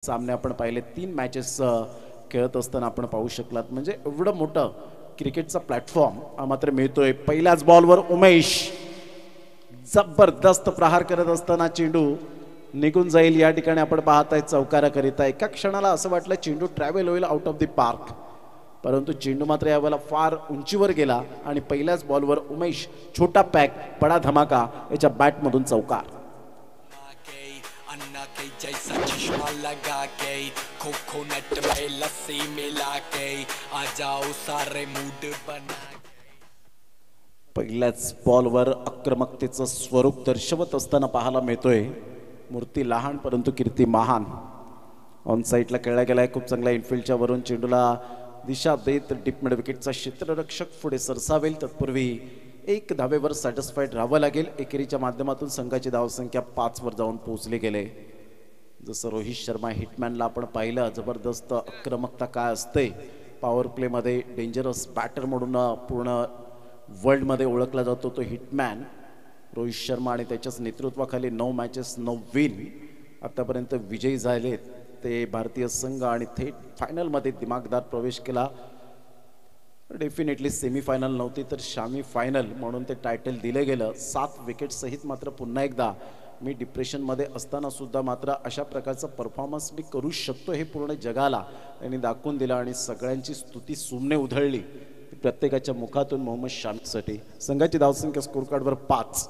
सामने आपण पाहिले 3 मॅचेस खेळत असताना आपण पाहू शकलात म्हणजे एवढं मोठं क्रिकेटचा प्लॅटफॉर्म मात्र मिळतोय। पहिल्याच बॉलवर उमेश जबरदस्त प्रहार करत असताना चेंडू निघून जाईल या ठिकाणी आपण पाहताय चौकारा करीता। एका क्षणाला असं वाटलं चेंडू ट्रॅव्हल होईल आउट ऑफ द पार्क, परंतु चेंडू मात्र यावेळेला फार उंचीवर गेला आणि पहिल्याच बॉलवर उमेश छोटा पॅक बडा धमाका याच्या बॅटमधून चौकार। अन्ना के जैसा चश्मा लगा के कोकोनट में लस्सी मिला के आ जाओ सारे मूड बना के। पहिल्याच बॉलवर आक्रमकतेचं स्वरूप दर्शवत असताना पाहायला मिळतोय। मूर्ती लहान परंतु कीर्ती महान। ऑन साइडला खेळला गेलाय खूप चांगला इनफिल्डच्या वरून चेंडूला दिशा देत डीप मिड विकेटचा क्षेत्ररक्षक पुढे सरसावेल तत्पूर्वी एक धावेवर सॅटिस्फाईड राहावं लागेल। एकेरीच्या माध्यमातून संघाची धावसंख्या 5 वर जाऊन पोहोचली गेले। जसं रोहित शर्मा हिटमॅनला आपण पाहिलं जबरदस्त आक्रमकता काय असते, पॉवर प्ले मध्ये डेंजरस बॅटर म्हणून पूर्ण वर्ल्ड मध्ये ओळखला जातो तो हिटमॅन रोहित शर्मा आणि त्याच्याच नेतृत्वाखाली 9 मॅचेस 9 विन आतापर्यंत विजयी झालेत ते भारतीय संघ आणि थेट फायनल मध्ये दिमागदार प्रवेश केला। डेफिनेटली सेमीफायनल नव्हती तर शामी फायनल म्हणून ते टायटल दिले गेलं 7 विकेट सहित। मात्र पुन्हा एकदा मी डिप्रेशन मध्ये असताना सुद्धा मात्र अशा प्रकारचा परफॉर्मन्स मी करू शकतो हे पूर्ण जगाला त्यांनी दाखवून दिलं आणि सगळ्यांची स्तुती सुमने उधळली प्रत्येकाच्या मुखातून। मोहम्मद शामीसाठी संघाची धावसंख्या स्कोर कार्डवर 5।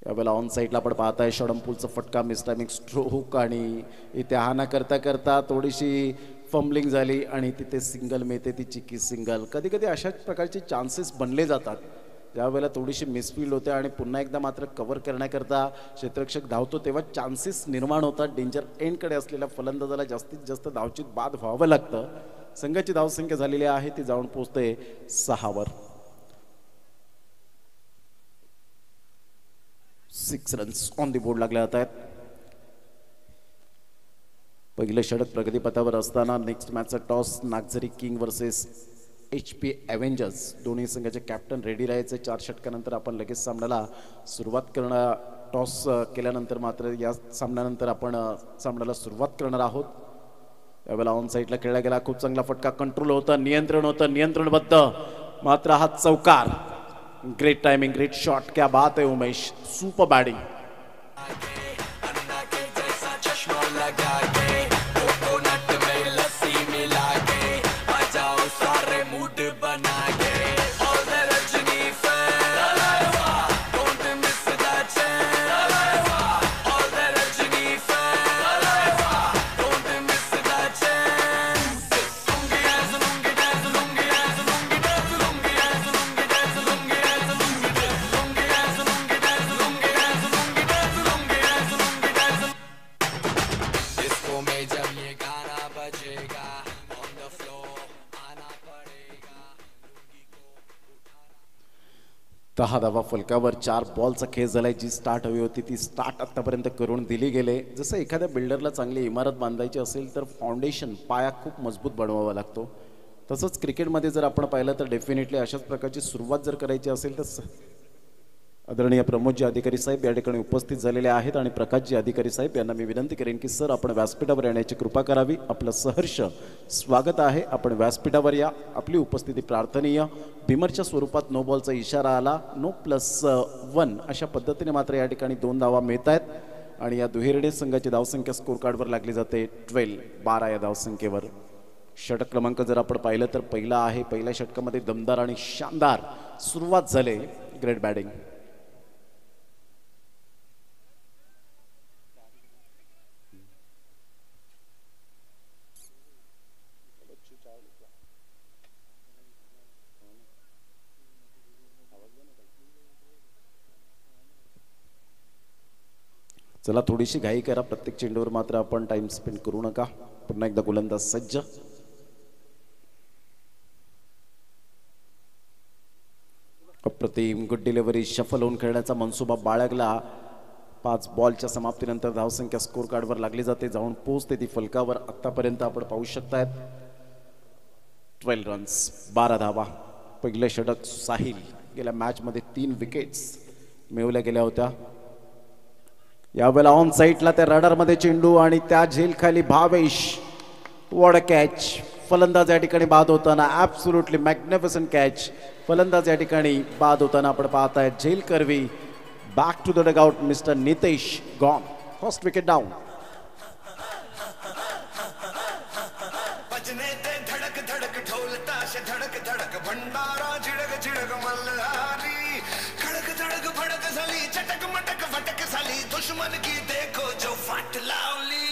यावेळेला ऑन साइडला आपण पाहताय शॉर्टम्पूलचा फटका मिसटायमिंग स्ट्रोक आणि इथे हा ना करता करता थोडीशी फंबलिंग झाली आणि तिथे सिंगल मिळते ती चिकी सिंगल। कधी कधी अशाच प्रकारचे चान्सेस बनले जातात ज्यावेळेला थोडीशी मिसफील्ड होते आणि पुन्हा एकदा मात्र कव्हर करण्याकरता क्षेत्ररक्षक धावतो तेव्हा चान्सेस निर्माण होतात। डेंजर एंडकडे असलेल्या फलंदाजाला जास्तीत जास्त धावचीत बाद व्हावं लागतं। संघाची धावसंख्या झालेली आहे ती जाऊन पोहोचते 6 वर। 6 रन्स ऑन दी बोर्ड लागले जात आहेत। पहिले षटक प्रगतीपथावर असताना नेक्स्ट मॅचचा toss Nagzari king versus HP avengers दोन्ही संघाचे कॅप्टन रेडी राहायचे। 4 षटकानंतर आपण लगेच सामन्याला सुरुवात करणार। टॉस केल्यानंतर मात्र या सामन्यानंतर आपण सामन्याला सुरुवात करणार आहोत। यावेळेला ऑन साइडला खेळला गेला खूप चांगला फटका, कंट्रोल होतं, नियंत्रण होतं, नियंत्रणबद्ध मात्र हा चौकार। ग्रेट टाइमिंग, ग्रेट शॉट, क्या बात है उमेश, सुपर बैटिंग। दहा धावा फलकावर 4 बॉलचा खेळ झालाय। जी स्टार्ट हवी होती ती स्टार्ट आतापर्यंत करून दिली गेले। जसं एखाद्या बिल्डरला चांगली इमारत बांधायची असेल तर फाउंडेशन पाया खूप मजबूत बनवावा लागतो, तसंच क्रिकेटमध्ये जर आपण पाहिलं तर डेफिनेटली अशाच प्रकारची सुरुवात जर करायची असेल तर आदरणीय प्रमोदजी अधिकारी साहेब या ठिकाणी उपस्थित झालेले आहेत आणि प्रकाशजी अधिकारी साहेब यांना मी विनंती करेन की सर आपण व्यासपीठावर येण्याची कृपा करावी। आपलं सहर्ष स्वागत आहे, आपण व्यासपीठावर या, आपली उपस्थिती प्रार्थनीय। बिमरच्या स्वरूपात नो बॉलचा इशारा आला, नो +1 अशा पद्धतीने मात्र या ठिकाणी 2 धावा मिळत आहेत आणि या दुहेरीने संघाची धावसंख्या स्कोर कार्डवर लागली जाते 12 या धावसंख्येवर। षटक क्रमांक जर आपण पाहिलं तर पहिला आहे। पहिल्या षटकामध्ये दमदार आणि शानदार सुरुवात झाली, ग्रेट बॅटिंग। चला थोडीशी घाई करा, प्रत्येक चेंडूवर मात्र आपण टाइम स्पेंड करू नका। पुन्हा एकदा गोलंदाज सज्ज, अप्रतिम गुड डिलिव्हरी, शफल होऊन खेळण्याचा मनसुबा बाळगला। 5 बॉलच्या समाप्तीनंतर धावसंख्या स्कोर कार्डवर लागली जाते, जाऊन पोहोचते ती फलकावर। आतापर्यंत आपण पाहू शकताय 12 रन्स 12 धावा। पहिलं षटक साहिल गेल्या मॅच मध्ये 3 विकेट्स मिळवल्या गेल्या होत्या। यावेळेला ऑन साईडला त्या रडारमध्ये चेंडू आणि त्या झेल खाली भावेश. What a catch. फलंदाज या ठिकाणी बाद होताना ॲब्सोल्युटली मॅग्निफिसंट कॅच. फलंदाज या ठिकाणी बाद होताना आपण पाहताय. झेल करवी back to the dugout. Mister Nitesh gone. First wicket down. दुश्मन की देखो जो फाट लावली.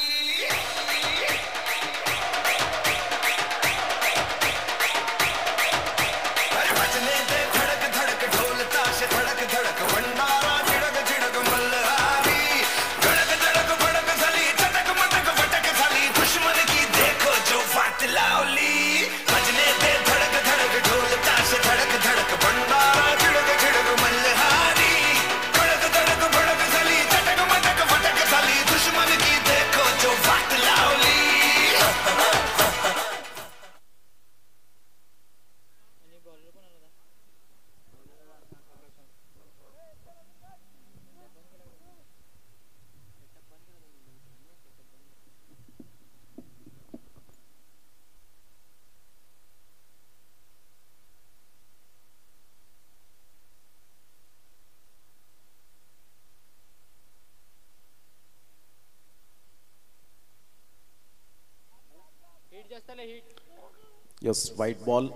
बजने दे धड़क धड़क ढोल ताश धड़क धड़क भंडारा झिड़क झिड़क मल्हारी. धड़क धड़क भड़क झाली चटक मटक फटक झाली. दुश्मन की देखो जो फाट लावली. बजने दे धड़क धड़क ढोल ताश धड़क धड़क भंडारा झिड़क झिड़क मल्हारी. धड़क धड़क भड़क झाली चटक मटक फटक झाली. दुश्मन की देखो जो फाट लावली. यस, व्हाईट बॉल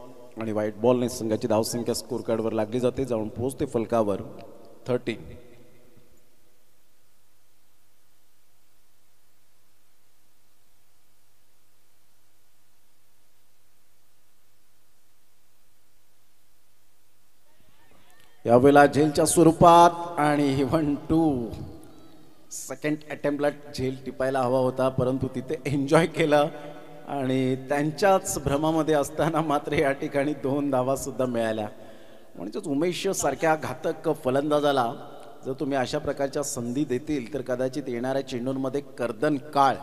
आणि व्हाईट बॉलने संघाची धावसंख्या स्कोर कार्डवर लागली जाते. जाऊन पोहोचते फलकावर 13. यावेळेला झेलच्या स्वरूपात आणि 1-2. सेकंड अटेम्प्टला झेल टिपायला हवा होता, परंतु तिथे एन्जॉय केलं आणि त्यांच्याच भ्रमामध्ये असताना मात्र या ठिकाणी 2 धावा सुद्धा मिळाल्या. म्हणजेच उमेश सारख्या घातक फलंदाजाला जर तुम्ही अशा प्रकारच्या संधी देतील तर कदाचित येणाऱ्या चेंडूंमध्ये कर्दन काळ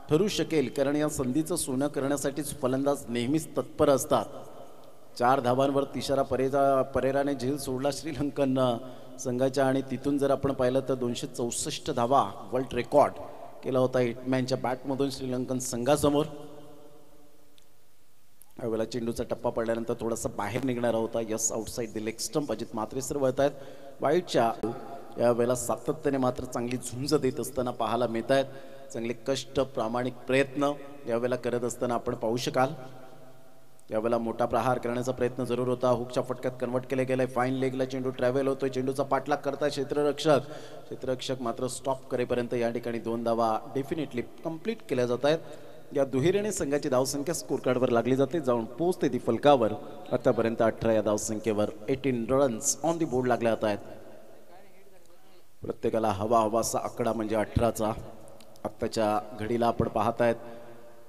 ठरू शकेल, कारण या संधीचं सोनं करण्यासाठीच फलंदाज नेहमीच तत्पर असतात. 4 धावांवर तिशारा परेराने झेल सोडला श्रीलंकननं संघाच्या, आणि तिथून जर आपण पाहिलं तर 264 धावा वर्ल्ड रेकॉर्ड केला होता हिटमॅनच्या बॅटमधून श्रीलंकन संघासमोर. यावेळेला चेंडूचा टप्पा पडल्यानंतर थोडासा बाहेर निघणारा होता. Yes, outside the leg stump. Ajit Mhatre sir वळत आहेत. वाईटच्या यावेळेला सातत्याने मात्र चांगली झुंज देत असताना पाहायला मिळत आहेत. चांगले कष्ट, प्रामाणिक प्रयत्न यावेळेला करत असताना आपण पाहू शकाल. यावेळेला मोठा प्रहार करण्याचा प्रयत्न जरूर होता. हुकच्या फटक्यात कन्वर्ट केले गेले. फाईन लेगला चेंडू ट्रॅव्हल होतोय. चेंडूचा पाठलाग करता क्षेत्ररक्षक मात्र स्टॉप करेपर्यंत या ठिकाणी 2 धावा डेफिनेटली कंप्लीट केल्या जात आहेत. या दुहेरीने संघाची धावसंख्या स्कोर कार्डवर लागली जाते. जाऊन पोहोचते ती फलकावर. आतापर्यंत 18 या धावसंख्येवर 18 रन्स ऑन दी बोर्ड लागल्या जात आहेत. प्रत्येकाला हवासा आकडा म्हणजे 18चा आत्ताच्या घडीला आपण पाहत आहेत.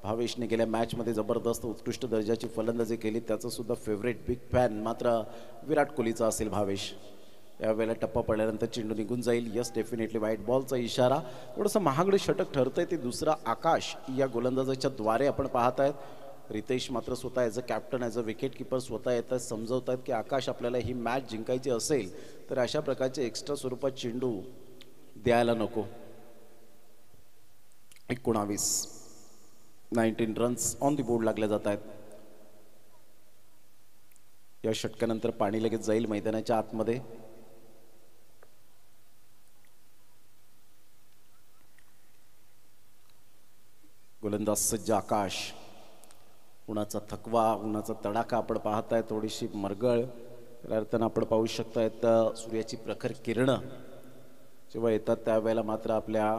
भावेशने गेल्या मॅचमध्ये जबरदस्त उत्कृष्ट दर्जाची फलंदाजी केली. त्याचं सुद्धा फेवरेट बिग फॅन मात्र विराट कोहलीचा असेल भावेश. यावेळेला टप्पा पडल्यानंतर चेंडू निघून जाईल. यस, डेफिनेटली व्हाईट बॉलचा इशारा. थोडंसं महागडं षटक ठरतंय ते दुसरा आकाश या गोलंदाजाच्या द्वारे आपण पाहत आहेत. रितेश मात्र स्वतः as a captain, as a wicket keeper स्वतः येतात, समजवत आहेत की आकाश आपल्याला ही मॅच जिंकायची असेल तर अशा प्रकारचे एक्स्ट्रा स्वरूपात चेंडू द्यायला नको. 19 रन्स ऑन दी बोर्ड लागल्या जात आहेत. या षटकानंतर पाणी लगेच जाईल मैदानाच्या आतमध्ये. गोलंदाज सज्ज आकाश. उन्हाचा थकवा, उन्हाचा तडाखा आपण पाहताय. थोडीशी मरगळ अर्थानं आपण पाहू शकतायत. सूर्याची प्रखर किरणं जेव्हा येतात त्यावेळेला मात्र आपल्या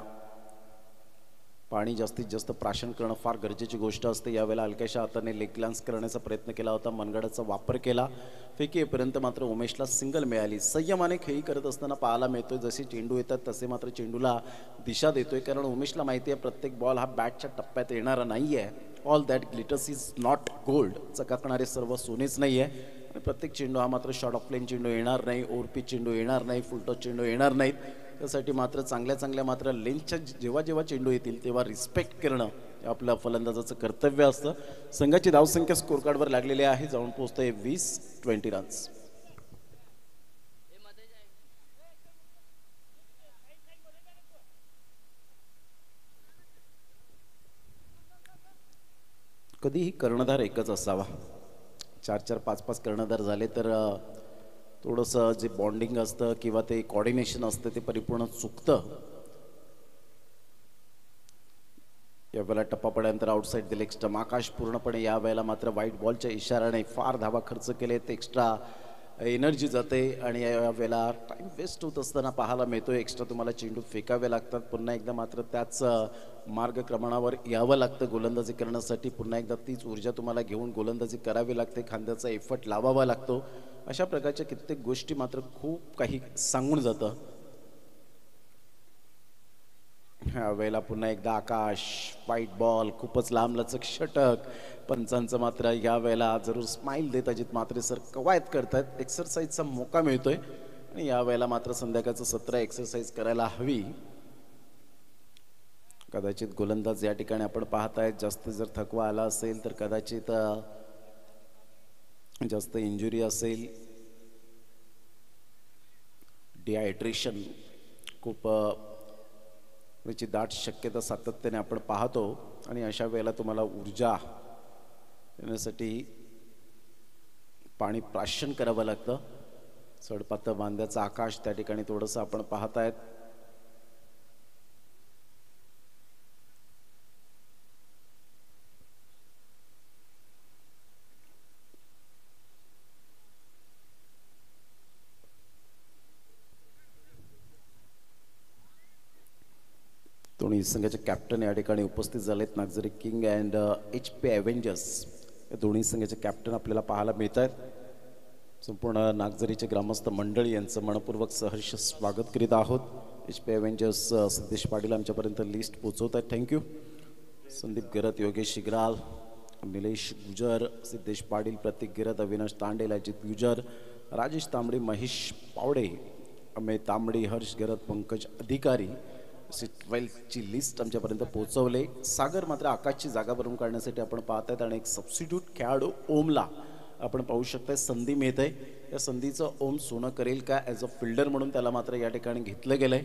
पाणी जास्तीत जास्त प्राशन करणं फार गरजेची गोष्ट असते. यावेळेला हलक्याशा हाताने लेग ग्लान्स करण्याचा प्रयत्न केला होता. मनगडाचा वापर केला. फेकीपर्यंत मात्र उमेशला सिंगल मिळाली. संयमाने खेळी करत असताना पाहायला मिळतोय. जसे चेंडू येतात तसे मात्र चेंडूला दिशा देतोय, कारण उमेशला माहिती आहे प्रत्येक बॉल हा बॅटच्या टप्प्यात येणारा नाही आहे. All that glitters is not gold. चकाकणारे सर्व सोनेच नाही आहे. आणि प्रत्येक चेंडू हा मात्र शॉर्ट ऑफ प्लेन चेंडू येणार नाही, ओव्हरपिच चेंडू येणार नाही, फुलटॉस चेंडू येणार नाहीत. त्यासाठी मात्र चांगल्या मात्र लेन्थच्या जेव्हा चेंडू येतील तेव्हा रिस्पेक्ट करणं आपल्या फलंदाजाचं कर्तव्य असतं. संघाची धावसंख्या स्कोर कार्डवर लागलेली आहे. जाऊन पोहोचतोय 20 रन्स. कधीही कर्णधार एकच असावा. 4-4, 5-5 कर्णधार झाले तर थोडंसं जे बॉन्डिंग असतं किंवा ते कॉर्डिनेशन असतं ते परिपूर्ण चुकतं. यावेळेला टप्पा पडल्यानंतर आउटसाईड दिले एक्स्ट्रा. आकाश पूर्णपणे यावेळेला मात्र व्हाईट बॉलच्या इशाऱ्याने फार धावा खर्च केलेत. एक्स्ट्रा एनर्जी जाते आणि यावेळेला टाईम वेस्ट होत असताना पाहायला मिळतो. एक्स्ट्रा तुम्हाला चेंडू फेकावे लागतात. पुन्हा एकदा मात्र त्याच मार्गक्रमणावर यावं लागतं गोलंदाजी करण्यासाठी. पुन्हा एकदा तीच ऊर्जा तुम्हाला घेऊन गोलंदाजी करावी लागते. खांद्याचा एफर्ट लावावा लागतो. अशा प्रकारच्या कित्येक गोष्टी मात्र खूप काही सांगून जातं. ह्या वेळेला पुन्हा एकदा आकाश व्हाईट बॉल खूपच लांब लचक षटक. पंचांचं मात्र या वेळेला जरूर स्माइल देत अजित म्हात्रे सर कवायत करतात. एक्सरसाइजचा मोका मिळतोय आणि या वेळेला मात्र संध्याकाळचं सत्र एक्सरसाइज करायला हवी. कदाचित गोलंदाज या ठिकाणी आपण पाहतायत जास्त जर थकवा आला असेल तर कदाचित जास्त इंजुरी असेल, डिहायड्रेशन खूप याची दाट शक्यता सातत्याने आपण पाहतो. आणि अशा वेळेला तुम्हाला ऊर्जा येण्यासाठी पाणी प्राशन करावं लागतं. सडपातळ बांध्याचा आकाश त्या ठिकाणी थोडंसं आपण पाहतायत. दोन्ही संघाचे कॅप्टन या ठिकाणी उपस्थित झालेत. Nagzari King and HP Avengers या दोन्ही संघाचे कॅप्टन आपल्याला पाहायला मिळत आहेत. संपूर्ण नागझरीचे ग्रामस्थ मंडळी यांचं मनपूर्वक सहर्ष स्वागत करीत आहोत. HP ॲव्हेंजर्स सिद्धेश पाटील आमच्यापर्यंत लिस्ट पोचवत आहेत. थँक्यू. संदीप गिरत, योगेश शिगराल, निलेश गुजर, सिद्धेश पाटील, प्रतीक गिरत, अविनाश तांडेल, अजित गुजर, राजेश तांबडी, महेश पावडे, अमेय तांबडी, हर्ष गिरत, पंकज अधिकारी अशी 12ची लिस्ट आमच्यापर्यंत पोहोचवले. सागर मात्र आकाशची जागा भरून काढण्यासाठी आपण पाहत आहेत आणि एक सबस्टिट्यूट खेळाडू ओमला आपण पाहू शकताय संधी मिळते. या संधीचं ओम सोनं करेल का? ॲज अ फिल्डर म्हणून त्याला मात्र या ठिकाणी घेतलं गेलंय.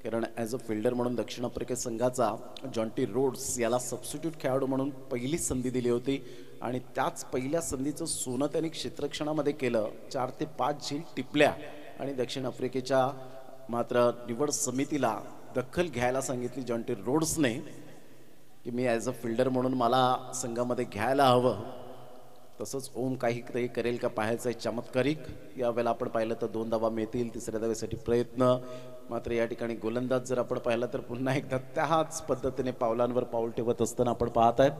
कारण ॲज अ फिल्डर म्हणून दक्षिण आफ्रिका संघाचा जॉन्टी रोड्स याला सबस्टिट्यूट खेळाडू म्हणून पहिली संधी दिली होती आणि त्याच पहिल्या संधीचं सोनं त्यांनी क्षेत्ररक्षणामध्ये केलं. 4 ते 5 झेल टिपल्या आणि दक्षिण आफ्रिकेच्या मात्र निवड समितीला दखल घ्यायला सांगितली जॉन्टी रोड्सने की मी ॲज अ फिल्डर म्हणून मला संघामध्ये घ्यायला हवं. तसंच ओम काहीतरी करेल का पाहायचं आहे. चमत्कारिक यावेळेला आपण पाहिलं तर 2 धावा मिळतील. तिसऱ्या धावेसाठी प्रयत्न. मात्र या ठिकाणी गोलंदाज जर आपण पाहिला तर पुन्हा एकदा त्याच पद्धतीने पावलांवर पाऊल ठेवत असताना आपण पाहत आहेत.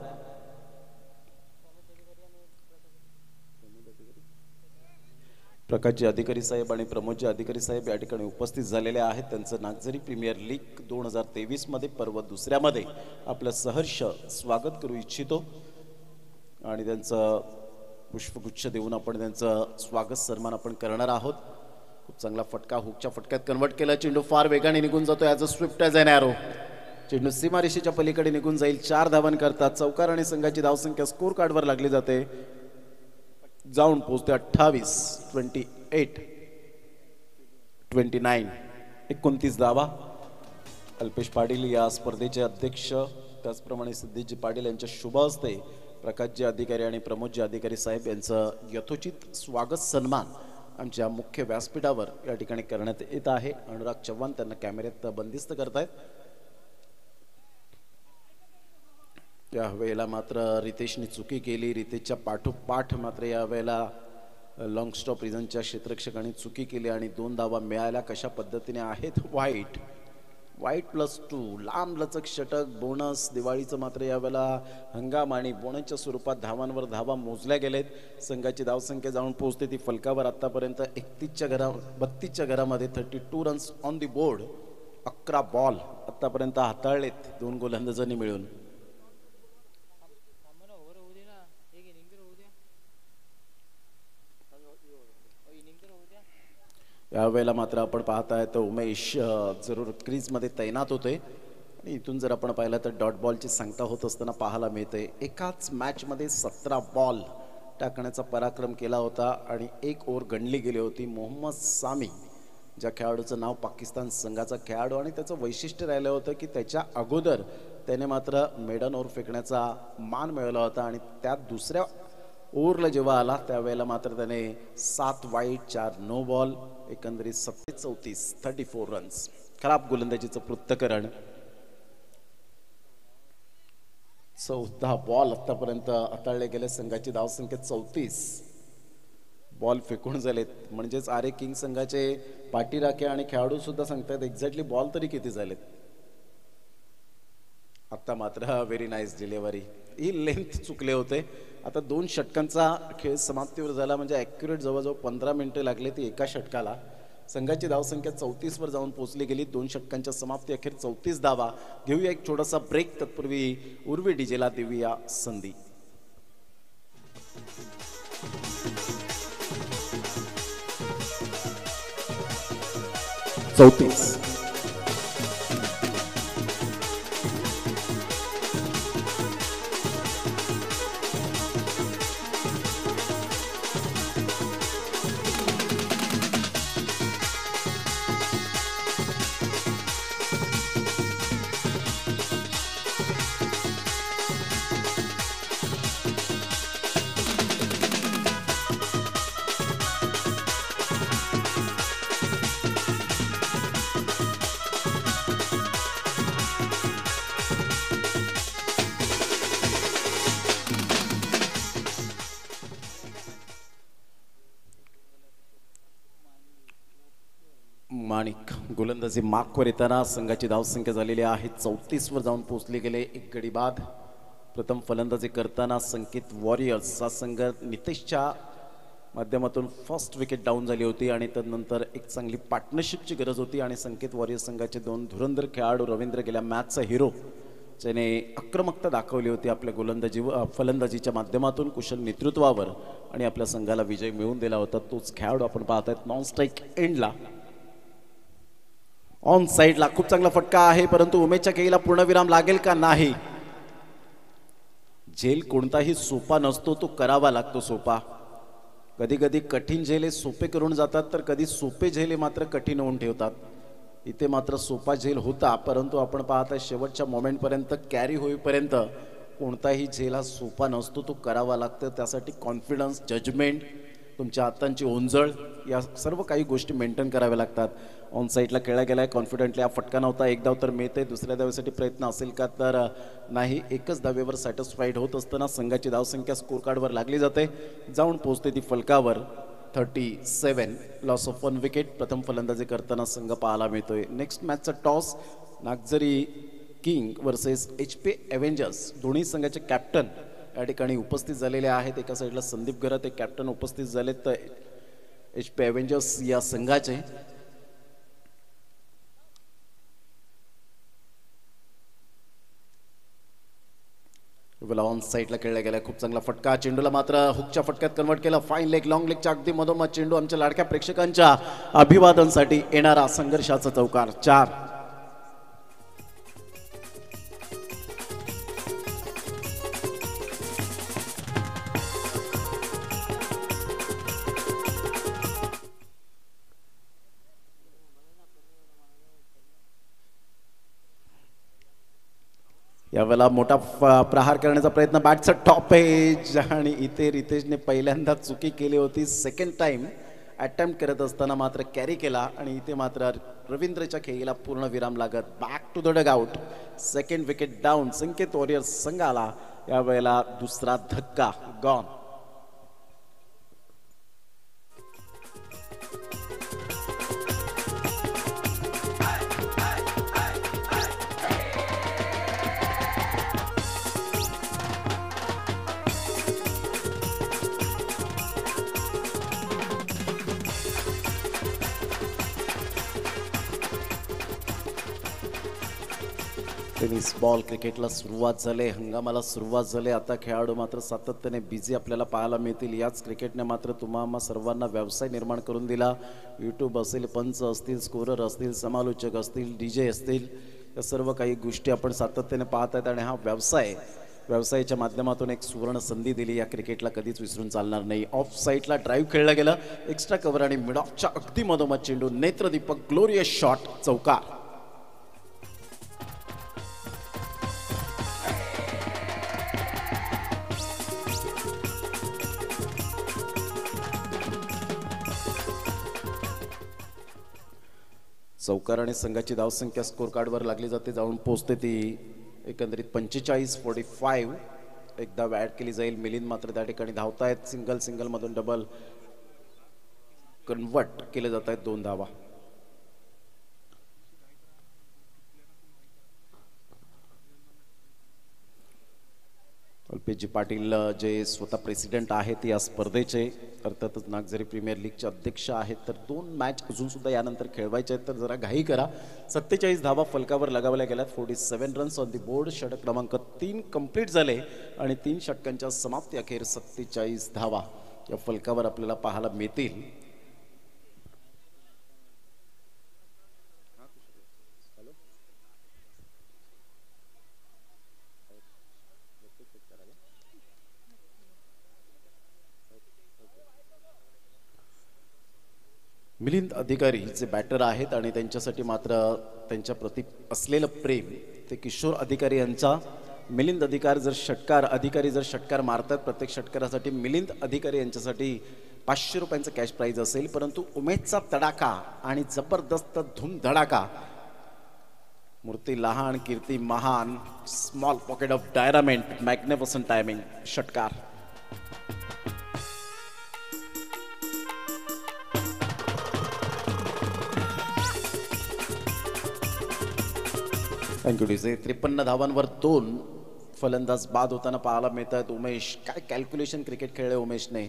प्रकाशजी अधिकारी साहेब आणि प्रमोदजी अधिकारी साहेब या ठिकाणी उपस्थित झालेले आहेत. त्यांचं नागझरी प्रीमियर लीग 2023 मध्ये पर्व दुसऱ्यामध्ये आपलं सहर्ष स्वागत करू इच्छितो आणि त्यांचं पुष्पगुच्छ देऊन आपण त्यांचं स्वागत सन्मान आपण करणार आहोत. खूप चांगला फटका हुकच्या फटक्यात कन्वर्ट केला. चेंडू फार वेगाने निघून जातो. As a swift as an arrow चेंडू सीमारेषेच्या पलीकडे निघून जाईल. 4 धावां करतात. चौकार आणि संघाची धावसंख्या स्कोर कार्डवर लागली जाते. जाऊन पोहोचते 28, 28, 29, 29 धावा. अल्पेश पाटील या स्पर्धेचे अध्यक्ष, त्याचप्रमाणे सिद्धेशजी पाटील यांच्या शुभ हस्ते प्रकाशजी अधिकारी आणि प्रमोदजी अधिकारी साहेब यांचं यथोचित स्वागत सन्मान आमच्या मुख्य व्यासपीठावर या ठिकाणी करण्यात येत आहे. अनुराग चव्हाण त्यांना कॅमेऱ्यात बंदिस्त करतायत. या वेळेला मात्र रितेशने चुकी केली. रितेशच्या पाठोपाठ मात्र या वेळेला लॉंग स्टॉप रिझनच्या क्षेत्ररक्षकांनी चुकी केली आणि 2 धावा मिळाल्या. कशा पद्धतीने आहेत? व्हाईट +2 लांब लचक षटक बोनस. दिवाळीचं मात्र यावेळेला हंगाम आणि बोनसच्या स्वरूपात धावांवर धावा मोजल्या गेलेत. संघाची धावसंख्या जाऊन पोहोचते ती फलकावर आतापर्यंत 32च्या घरामध्ये 32 runs on the board. 11 ball आतापर्यंत हाताळलेत 2 गोलंदाजांनी मिळून. यावेळेला मात्र आपण पाहताय तर उमेश जरूर क्रीजमध्ये तैनात होते आणि इथून जर आपण पाहिलं तर डॉट बॉलची सांगता होत असताना पाहायला मिळते. एकाच मॅचमध्ये 17 बॉल टाकण्याचा पराक्रम केला होता आणि 1 ओव्हर गणली गेली होती. मोहम्मद सामी ज्या खेळाडूचं नाव पाकिस्तान संघाचा खेळाडू आणि त्याचं वैशिष्ट्य राहिलं होतं की त्याच्या अगोदर त्याने मात्र मेडन ओव्हर फेकण्याचा मान मिळवला होता आणि त्यात दुसऱ्या ओव्हरला जेव्हा आला त्यावेळेला मात्र त्याने 7 वाईड 4 नो बॉल एकंदरीत 37-34 रन्स. खराब गोलंदाजीचं पृथक्करण. 14 बॉल आतापर्यंत हाताळले गेले. संघाची धावसंख्या 34. बॉल फेकून झालेत म्हणजेच आरे किंग संघाचे पाठीराखे आणि खेळाडू सुद्धा सांगतात एक्झॅक्टली बॉल तरी किती झालेत. आता मात्र व्हेरी नाईस डिलिव्हरी. ही लेंथ चुकले होते. आता 2 षटकांचा खेळ समाप्तीवर झाला म्हणजे ॲक्युरेट जवळजवळ 15 मिनिटे लागले ती एका षटकाला. संघाची धावसंख्या 34 वर जाऊन पोहोचली गेली. 2 षटकांच्या समाप्ती अखेर 34 धावा. घेऊया एक छोटासा ब्रेक. तत्पूर्वी उर्वी डीजेला देऊया संधी. माणिक गोलंदाजी मार्कवर येताना संघाची धावसंख्या झालेली आहे 34 वर जाऊन पोहोचली गेले. एक गडी बाद. प्रथम फलंदाजी करताना संकेत वॉरियर्स हा संघ नितेशच्या माध्यमातून फर्स्ट विकेट डाऊन झाली होती आणि त्यानंतर एक चांगली पार्टनरशिपची गरज होती आणि संकेत वॉरियर्स संघाचे 2 धुरंधर खेळाडू रवींद्र गेल्या मॅचचा हिरो ज्याने आक्रमकता दाखवली होती आपल्या फलंदाजीच्या माध्यमातून कुशल नेतृत्वावर आणि आपल्या संघाला विजय मिळवून दिला होता. तोच खेळाडू आपण पाहत आहेत नॉन स्ट्राईक एंडला. ऑन साइडला खूप चांगला फटका आहे परंतु उमेशच्या खेळीला पूर्णविराम लागेल का नाही. झेल कोणताही सोपा नसतो तो करावा लागतो सोपा. कधी कधी कठीण झेले सोपे करून जातात तर कधी सोपे झेले मात्र कठीण होऊन ठेवतात. इथे मात्र सोपा झेल होता परंतु आपण पाहता शेवटच्या मोमेंटपर्यंत कॅरी होईपर्यंत कोणताही झेल हा सोपा नसतो तो करावा लागतो. त्यासाठी कॉन्फिडन्स जजमेंट तुमच्या हातांची ओंजळ या सर्व काही गोष्टी मेंटेन कराव्या लागतात. ऑन साईडला खेळला गेलाय कॉन्फिडंटली. हा फटका नव्हता. एक धाव तर मिळते. दुसऱ्या धावेसाठी प्रयत्न असेल का तर नाही. एकच धावेवर सॅटिस्फाईड होत असताना संघाची धावसंख्या स्कोर कार्डवर लागली जाते. जाऊन पोहोचते ती फलकावर 37. Loss of 1 wicket. प्रथम फलंदाजी करताना संघ पाहायला मिळतोय. नेक्स्ट मॅचचा toss Nagzari king versus HP avengers. दोन्ही संघाचे कॅप्टन या ठिकाणी उपस्थित झालेले आहेत. एका साईडला संदीप घरात एक कॅप्टन उपस्थित झालेत तर HP एव्हेंजर्स या संघाचे. ऑन साईडला खेळला गेला. खूप चांगला फटका. चेंडूला मात्र हुकच्या फटक्यात कन्वर्ट केला. फाईन लेग लॉंग लेगच्या अगदी मधोमध चेंडू आमच्या लाडक्या प्रेक्षकांच्या अभिवादनसाठी येणारा संघर्षाचा चौकार. 4. यावेळेला मोठा प्रहार करण्याचा प्रयत्न. बॅटचा टॉप एज आणि इथे रितेशने पहिल्यांदा चुकी केली होती. सेकंड टाइम अटेम्प्ट करत असताना मात्र कॅरी केला आणि इथे मात्र रवींद्रच्या खेळीला पूर्ण विराम लागत. Back to the dugout. Second wicket down. Sanket Warriors संघाला यावेळेला दुसरा धक्का. गॉन. टेनिस बॉल क्रिकेटला सुरुवात झाली. हंगामाला सुरुवात झाली. आता खेळाडू मात्र सातत्याने बिझी आपल्याला पाहायला मिळतील. याच क्रिकेटने मात्र तुम्हा सर्वांना व्यवसाय निर्माण करून दिला. यूट्यूब असेल, पंच असतील, स्कोरर असतील, समालोचक असतील, DJ असतील, या सर्व काही गोष्टी आपण सातत्याने पाहत आहेत आणि हा व्यवसायाच्या माध्यमातून एक सुवर्ण संधी दिली. या क्रिकेटला कधीच विसरून चालणार नाही. ऑफ साईडला ड्राईव्ह खेळला गेला. एक्स्ट्रा कव्हर आणि मिड ऑफच्या अगदी मधोमध चेंडू. नेत्रदीपक ग्लोरियस शॉट. चौकार. चौकार आणि संघाची धावसंख्या स्कोर कार्डवर लागली जाते, जाऊन पोहोचते ती एकंदरीत 45-45. एकदा ॲड केली जाईल. मिलिंद मात्र त्या ठिकाणी धावतायत. सिंगल मधून डबल कन्वर्ट केले जात आहेत 2 धावा. अल्पेशजी पाटील जे स्वतः प्रेसिडेंट आहेत या स्पर्धेचे, अर्थातच नागझरी प्रीमियर लीगचे अध्यक्ष आहेत, तर 2 मॅच अजून सुद्धा यानंतर खेळवायचे आहेत, तर जरा घाई करा. 47 धावा फलकावर लगावल्या गेल्यात. 47 रन्स ऑन दी बोर्ड. षटक क्रमांक 3 कंप्लीट झाले आणि 3 षटकांच्या समाप्ती अखेर 47 धावा या फलकावर आपल्याला पाहायला मिळतील. मिलिंद अधिकारी जे बॅटर आहेत आणि त्यांच्यासाठी मात्र त्यांच्या प्रति असलेलं प्रेम ते किशोर अधिकारी यांचा. मिलिंद अधिकारी जर षटकार मारतात, प्रत्येक षटकारासाठी मिलिंद अधिकारी यांच्यासाठी 500 रुपयांचं कॅश प्राईज असेल. परंतु उमेदचा तडाखा आणि जबरदस्त धूम धडाका, मूर्ती लहान कीर्ती महान, small pocket of dynamite, magnificent timing षटकार. Thank you DJ. 53 धावांवर 2 फलंदाज बाद होताना पाहायला मिळत आहेत. उमेश, काय कॅल्क्युलेशन क्रिकेट खेळले उमेशने.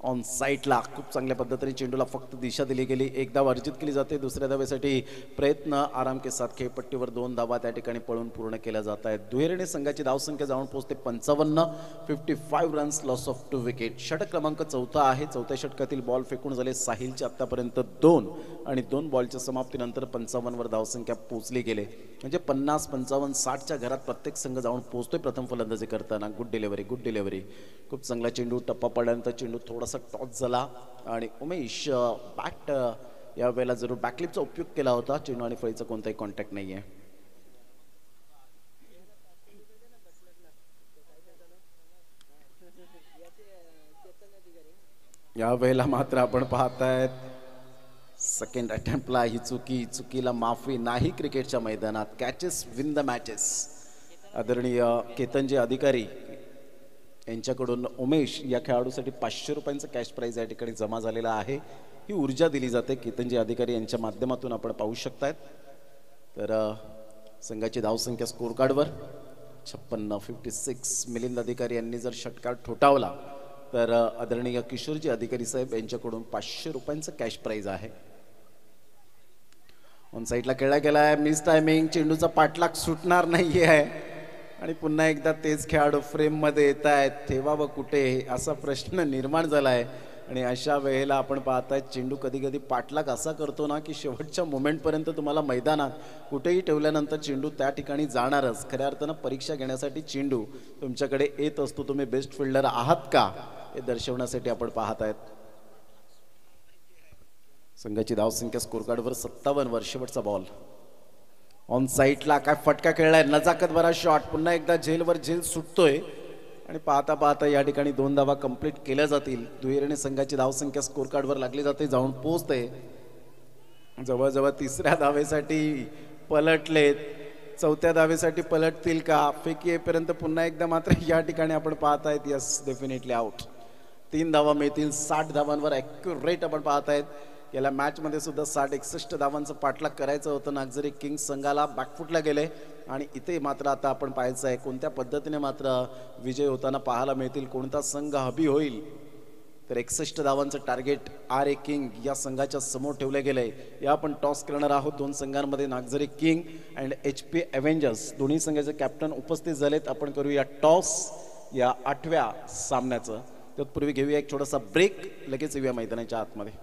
ऑन साईडला खूप चांगल्या पद्धतीने चेंडूला फक्त दिशा दिली गेली. एक धाव अर्जित केली जाते. दुसऱ्या धावेसाठी प्रयत्न आराम के साथ खेळपट्टीवर 2 धावा त्या ठिकाणी पळून पूर्ण केल्या जात आहेत. दुहेरीने संघाची धावसंख्या जाऊन पोहोचते 55. 55 रन्स, लॉस ऑफ 2 विकेट. षटक क्रमांक 4 आहे. 4थ्या षटकातील बॉल फेकून झाले साहिलचे आतापर्यंत 2 आणि 2 बॉलच्या समाप्तीनंतर 55 वर धावसंख्या पोहोचली गेले. म्हणजे 50, 55, 60च्या घरात प्रत्येक संघ जाऊन पोहोचतोय प्रथम फलंदाजी करताना. Good delivery. खूप चांगला चेंडू. टप्पा पडल्यानंतर चेंडू थोडासा टॉस झाला आणि उमेश बॅट या वेळेला जरूर बॅकलिपचा उपयोग केला होता. चेंडू आणि फळीचा कोणताही कॉन्टॅक्ट नाहीये. या वेळेला मात्र आपण पाहतायत सेकंड अटेम्प्टला ही चुकीला माफी नाही क्रिकेटच्या मैदानात. Catches win the matches. आदरणीय केतनजी अधिकारी यांच्याकडून उमेश या खेळाडूसाठी 500 रुपयांचं कॅश प्राईज या ठिकाणी जमा झालेला आहे. ही ऊर्जा दिली जाते केतनजी अधिकारी यांच्या माध्यमातून आपण पाहू शकतायत. तर संघाची धावसंख्या स्कोर कार्डवर 56. मिलिंद अधिकारी यांनी जर षटकार ठोठावला तर आदरणीय किशोरजी अधिकारी साहेब यांच्याकडून 500 रुपयांचं कॅश प्राईज आहे. ऑन साईडला खेळला गेलाय. Miss timing. चेंडूचा पाठलाग सुटणार नाहीये आणि पुन्हा एकदा तेच खेळाडू फ्रेममध्ये येत आहेत. ठेवावं कुठे असा प्रश्न निर्माण झालाय आणि अशा वेळेला आपण पाहताय चेंडू कधी पाठलाग असा करतो ना की शेवटच्या मोमेंटपर्यंत तुम्हाला मैदानात कुठेही ठेवल्यानंतर चेंडू त्या ठिकाणी जाणारच. खऱ्या अर्थानं परीक्षा घेण्यासाठी चेंडू तुमच्याकडे येत असतो. तुम्ही बेस्ट फिल्डर आहात का हे दर्शवण्यासाठी आपण पाहत आहेत. संघाची धावसंख्या स्कोर कार्डवर 57 वर. शेवटचा बॉल ऑन साईडला. काय फटका खेळलाय. नजाकत भरा शॉट. पुन्हा एकदा झेलवर झेल सुटतोय आणि पाहता या ठिकाणी 2 धावा कंप्लीट केल्या जातील. दुहेरीने संघाची धावसंख्या स्कोर कार्डवर लागली जाते. जाऊन पोहोचते. जवळजवळ 3ऱ्या धावेसाठी पलटलेत. 4थ्या धावेसाठी पलटतील का. फेकी येईपर्यंत पुन्हा एकदा मात्र या ठिकाणी आपण पाहतायत यस डेफिनेटली आउट. 3 धावा मिळतील. 60 धावांवर ॲक्युरेट आपण पाहतायत. गेल्या मॅचमध्ये सुद्धा 60-61 धावांचं पाठलाग करायचं होतं. नागझरी किंग्स संघाला बॅकफुटला गेले आणि इथे मात्र आता आपण पाहायचं आहे कोणत्या पद्धतीने मात्र विजय होताना पाहायला मिळतील. कोणता संघ हबी होईल. तर 61 धावांचं टार्गेट आर ए किंग या संघाच्या समोर ठेवले गेले. या आपण टॉस करणार आहोत. 2 संघांमध्ये Nagzari King and HP Avengers दोन्ही संघाचे कॅप्टन उपस्थित झालेत. आपण करूया टॉस या 8व्या सामन्याचं. तत्पूर्वी घेऊया एक छोटासा ब्रेक. लगेच येऊया मैदानाच्या आतमध्ये.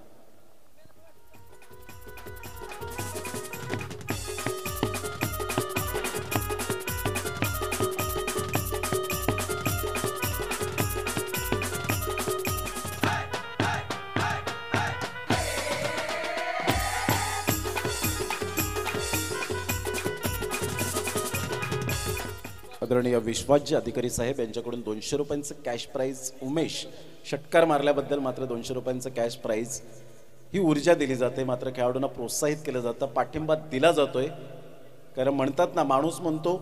आदरणीय विश्वासजी अधिकारी साहेब यांच्याकडून 200 रुपयांचं कॅश प्राईज. उमेश षटकार मारल्याबद्दल मात्र 200 रुपयांचं कॅश प्राईज. ही ऊर्जा दिली जाते, मात्र खेळाडूंना प्रोत्साहित केलं जातं, पाठिंबा दिला जातोय. कारण म्हणतात ना, माणूस म्हणतो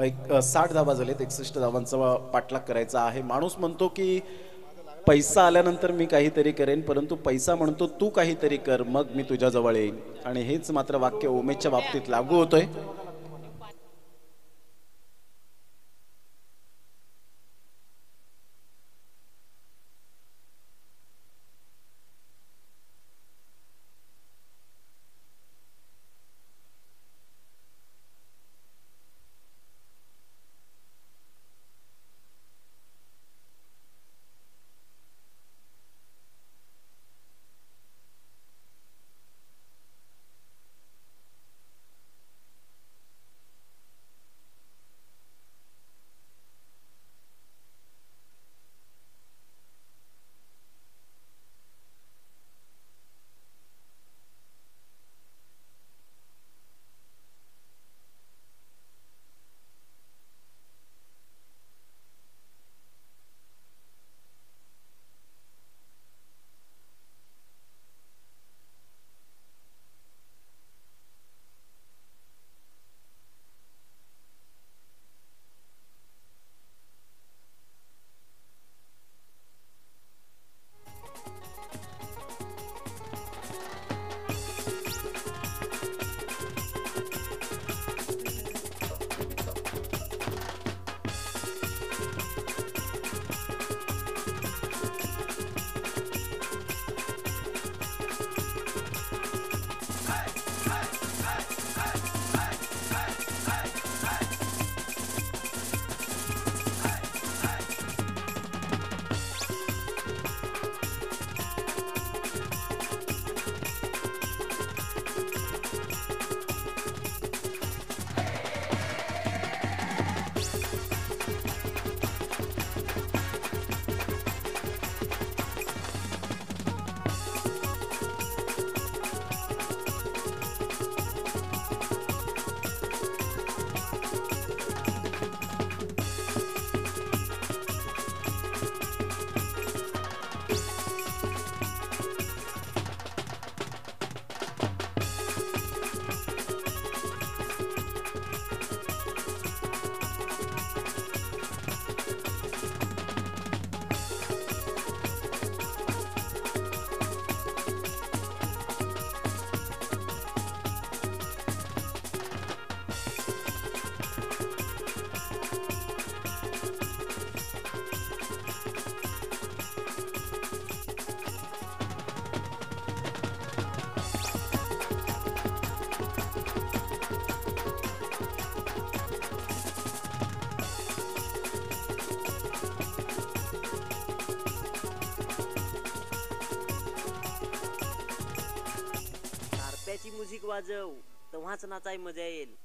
एक 60 धावा झालेत, 61 धावांचा पाठलाग करायचा आहे. माणूस म्हणतो की पैसा आल्यानंतर मी काहीतरी करेन, परंतु पैसा म्हणतो तू काहीतरी कर, मग मी तुझ्या जवळ येईन. आणि हेच मात्र वाक्य उमेशच्या बाबतीत लागू होतंय. म्युझिक वाजव, तेव्हाच नाचाय मजा येईल.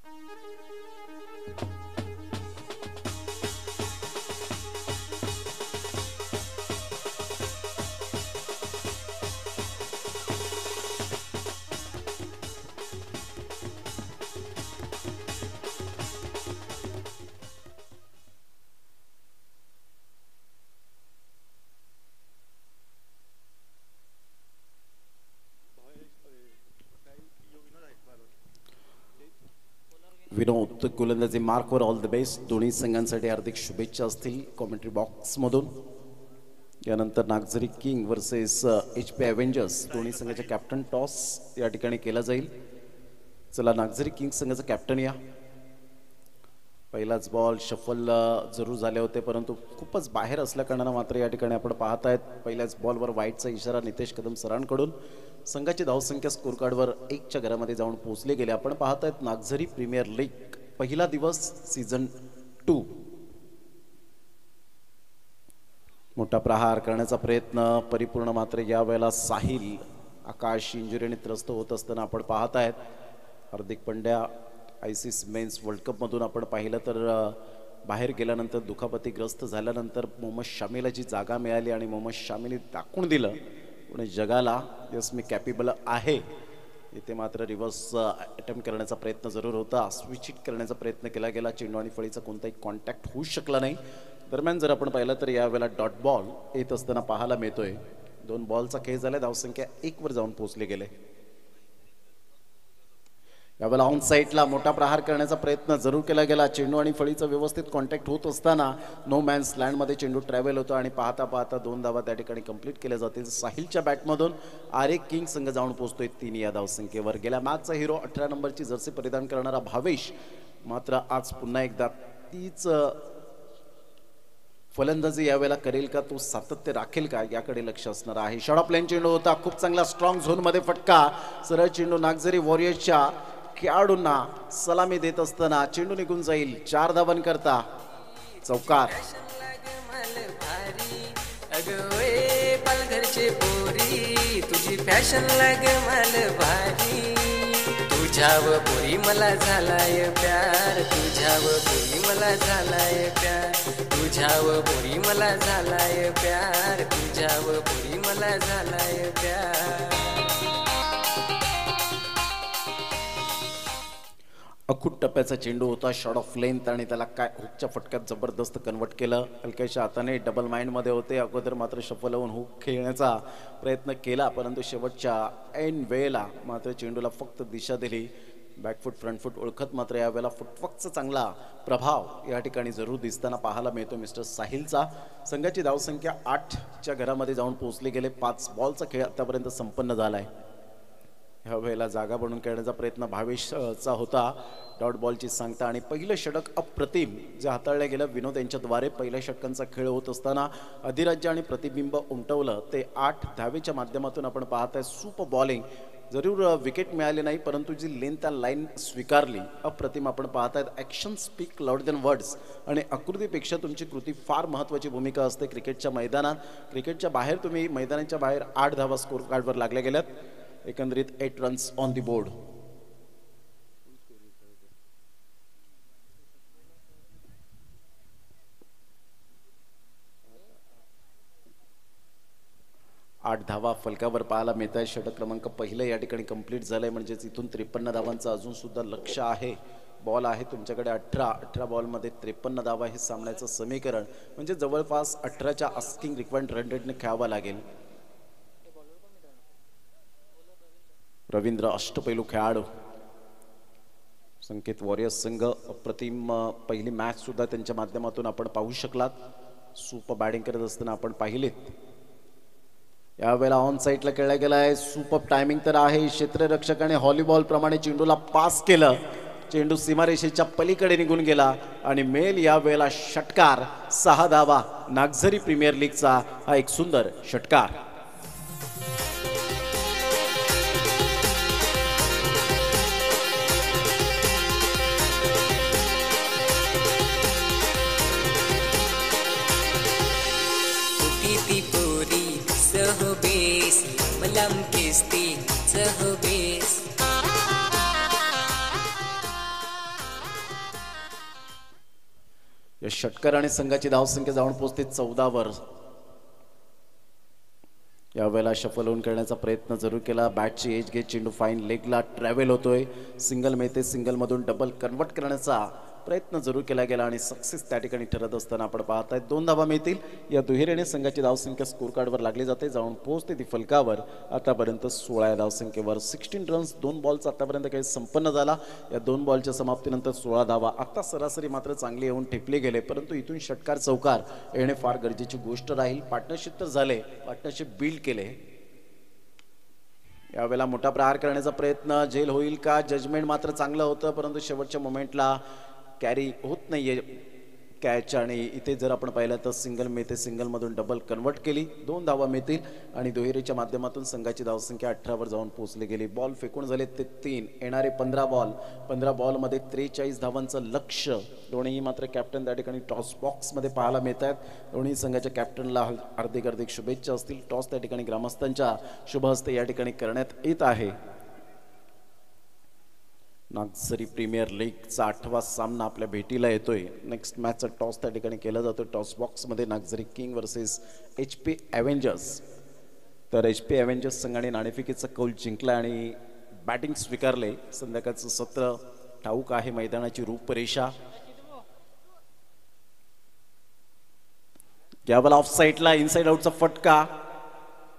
विनोद गोलंदाजी मार्कवर ऑल द बेस्ट. दोन्ही संघांसाठी हार्दिक शुभेच्छा असतील कॉमेंट्री बॉक्समधून. यानंतर Nagzari king versus HP Avengers, दोन्ही संघाचे कॅप्टन टॉस या ठिकाणी केला जाईल. चला, नागझरी किंग संघाचा कॅप्टन या. पहिलाच बॉल शफल जरूर झाले होते, परंतु खूपच बाहेर असल्या कारणानं मात्र या ठिकाणी आपण पाहत आहेत पहिल्याच बॉलवर वाईटचा इशारा नितेश कदम सरांकडून. संघाची धावसंख्या स्कोर कार्डवर 1च्या घरामध्ये जाऊन पोहोचले गेले. आपण पाहत आहेत नागझरी प्रीमियर लीग पहिला दिवस सीझन 2. मोठा प्रहार करण्याचा प्रयत्न परिपूर्ण, मात्र यावेळेला साहिल आकाश इंजुरीने त्रस्त होत असताना आपण पाहत आहेत. Hardik Pandya ICC men's world कपमधून आपण पाहिलं तर बाहेर गेल्यानंतर दुखापतीग्रस्त झाल्यानंतर मोहम्मद शामीला जी जागा मिळाली आणि मोहम्मद शामीने दाखवून दिलं पुणे जगाला, यस मी कॅपेबल आहे. इथे मात्र रिव्हर्स अटेम्प्ट करण्याचा प्रयत्न जरूर होता, स्विच हिट करण्याचा प्रयत्न केला गेला. चेंडू आणि फळीचा कोणताही कॉन्टॅक्ट होऊ शकला नाही. दरम्यान जर आपण पाहिलं तर यावेळेला डॉट बॉल येत असताना पाहायला मिळतोय. 2 बॉलचा खेळ झाला, धावसंख्या 1 वर जाऊन पोहोचले गेले. यावेळेला ऑन साईडला मोठा प्रहार करण्याचा प्रयत्न जरूर केला गेला. चेंडू आणि फळीचा व्यवस्थित कॉन्टॅक्ट होत असताना नो मॅन्स लँडमध्ये चेंडू ट्रॅव्हल होतो आणि पाहता पाहता 2 धावा त्या ठिकाणी कंप्लीट केल्या जातील. साहिलच्या बॅटमधून आरे किंग संघ जाऊन पोहोचतोय 3 या धावसंख्येवर. गेल्या मॅचचा हिरो 18 नंबरची जर्सी परिधान करणारा भावेश मात्र आज पुन्हा एकदा तीच फलंदाजी यावेळेला करेल का, तो सातत्य राखेल का, याकडे लक्ष असणार आहे. शॉट ऑफ लाईन चेंडू होता, खूप चांगला स्ट्रॉंग झोनमध्ये फटका. सरळ चेंडू नागझरी वॉरियर्सच्या खेळाडूंना सलामी देत असताना चेंडू निघून जाईल. 4 धावांकरता चौकार. पालघरचे पोरी तुझी फॅशन लागे मला भारी, तुझ्याव पोरी मला झालाय प्यार, तुझ्याव पोरी मला झालाय प्यार, तुझ्याव पोरी मला झालाय प्यार, तुझ्याव पोरी मला झालाय प्यार. अखूट टप्प्याचा चेंडू होता, शॉट ऑफ लेंथ, आणि त्याला काय हुकच्या फटक्यात जबरदस्त कन्वर्ट केलं. हलक्याच्या हाताने डबल माइंडमध्ये होते. अगोदर मात्र शफल होऊन हुक खेळण्याचा प्रयत्न केला, परंतु शेवटच्या ऐन वेळेला मात्र चेंडूला फक्त दिशा दिली. बॅकफूट फ्रंटफूट ओळखत मात्र यावेळेला फुटवर्कचा चांगला प्रभाव या ठिकाणी जरूर दिसताना पाहायला मिळतो मिस्टर साहिलचा. संघाची धावसंख्या 8च्या घरामध्ये जाऊन पोहोचली गेले. 5 बॉलचा खेळ आतापर्यंत संपन्न झाला आहे. ह्या वेळेला जागा बनवून खेळण्याचा प्रयत्न भावेशचा होता. डॉट बॉलची सांगता आणि पहिलं षटक अप्रतिम जे हाताळलं गेलं विनोद यांच्याद्वारे. पहिल्या षटकांचा खेळ होत असताना अधिराज्य आणि प्रतिबिंब उमटवलं ते 8 धावेच्या माध्यमातून आपण पाहत आहे. सुपर बॉलिंग, जरूर विकेट मिळाली नाही, परंतु जी लेंथ लाईन स्वीकारली अप्रतिम आपण पाहत आहेत. Action speak loud than words, आणि आकृतीपेक्षा तुमची कृती फार महत्त्वाची भूमिका असते क्रिकेटच्या मैदानात. क्रिकेटच्या बाहेर तुम्ही मैदानाच्या बाहेर 8 धावा स्कोर कार्डवर लागल्या गेल्यात. एकंदरीत 8 रन्स ऑन दी बोर्ड. आठ धावा फलकावर पाहायला मिळत आहे. षटक क्रमांक पहिलं या ठिकाणी कंप्लीट झालंय, म्हणजेच इथून 53 धावांचं अजून सुद्धा लक्ष आहे. बॉल आहे तुमच्याकडे 18 बॉलमध्ये 53 धावा हे सामन्याचं समीकरण, म्हणजे जवळपास 18च्या आस्किंग रिक्वायर्ड रन रेटने खेळावा लागेल. रवींद्र अष्टपैलू खेळाडू, संकेत वॉरियर्स संघ अप्रतिम पहिली मॅच सुद्धा त्यांच्या माध्यमातून आपण पाहू शकलात. सुपर बॅटिंग करत असताना आपण पाहिलेत. यावेळेला ऑन साईडला खेळला गेलाय. सुपर टायमिंग तर आहे. क्षेत्ररक्षकाने हॉलीबॉल प्रमाणे चेंडूला पास केलं. चेंडू सीमारेषेच्या पलीकडे निघून गेला आणि मेल या वेळेला षटकार. 6 धावा. नागझरी प्रीमियर लीगचा हा एक सुंदर षटकार. या षटकार आणि संघाची धावसंख्या जाऊन पोहोचते 14 वर. यावेळेला शफल होऊन खेळण्याचा प्रयत्न जरूर केला. बॅटची एज घेत चेंडू फाईन लेगला ट्रॅव्हल होतोय. सिंगल मिळते, सिंगलमधून डबल कन्वर्ट करण्याचा प्रयत्न जरूर केला गेला आणि सक्सेस त्या ठिकाणी ठरत असताना आपण पाहताय 2 धावा मिळतील. या दुहेरीने संघाची धावसंख्या स्कोर कार्डवर लागली जाते. जाऊन पोहोचते ती फलकावर आतापर्यंत 16 या धावसंख्येवर. 16 रन्स 2 बॉलचा आतापर्यंत काही संपन्न झाला. या 2 बॉलच्या समाप्तीनंतर 16 धावा. आता सरासरी मात्र चांगली येऊन ठेपले गेले, परंतु इथून षटकार चौकार येणे फार गरजेची गोष्ट राहील. पार्टनरशिप तर झाले, पार्टनरशिप बिल्ड केले. यावेळेला मोठा प्रहार करण्याचा प्रयत्न झेल होईल का. जजमेंट मात्र चांगलं होतं, परंतु शेवटच्या मोमेंटला कॅरी होत नाहीये कॅच. आणि इथे जर आपण पाहिलं तर सिंगल मिळते, सिंगलमधून डबल कन्वर्ट केली. 2 धावा मिळतील आणि दुहेरीच्या माध्यमातून संघाची धावसंख्या 18 वर जाऊन पोहोचली गेली. बॉल फेकून झाले ते 3. येणारे 15 बॉलमध्ये 43 धावांचं लक्ष. दोन्ही मात्र कॅप्टन त्या ठिकाणी टॉस बॉक्समध्ये पाहायला मिळत आहेत. दोन्ही संघाच्या कॅप्टनला हार्दिक शुभेच्छा असतील. टॉस त्या ठिकाणी ग्रामस्थांच्या शुभ हस्ते या ठिकाणी करण्यात येत आहे. नागझरी प्रीमियर लीगचा 8वा सामना आपल्या भेटीला येतोय. नेक्स्ट मॅचचा टॉस त्या ठिकाणी केला जातो टॉस बॉक्समध्ये. Nagzari king versus HP Avengers. तर HP ॲव्हेंजर्स संघाने नाणेफेकीचा कौल जिंकला आणि बॅटिंग स्वीकारले. संध्याकाळचं सत्र ठाऊक आहे मैदानाची रूपरेषा. यावेळेला ऑफ साईडला इनसाइड आउटचा फटका.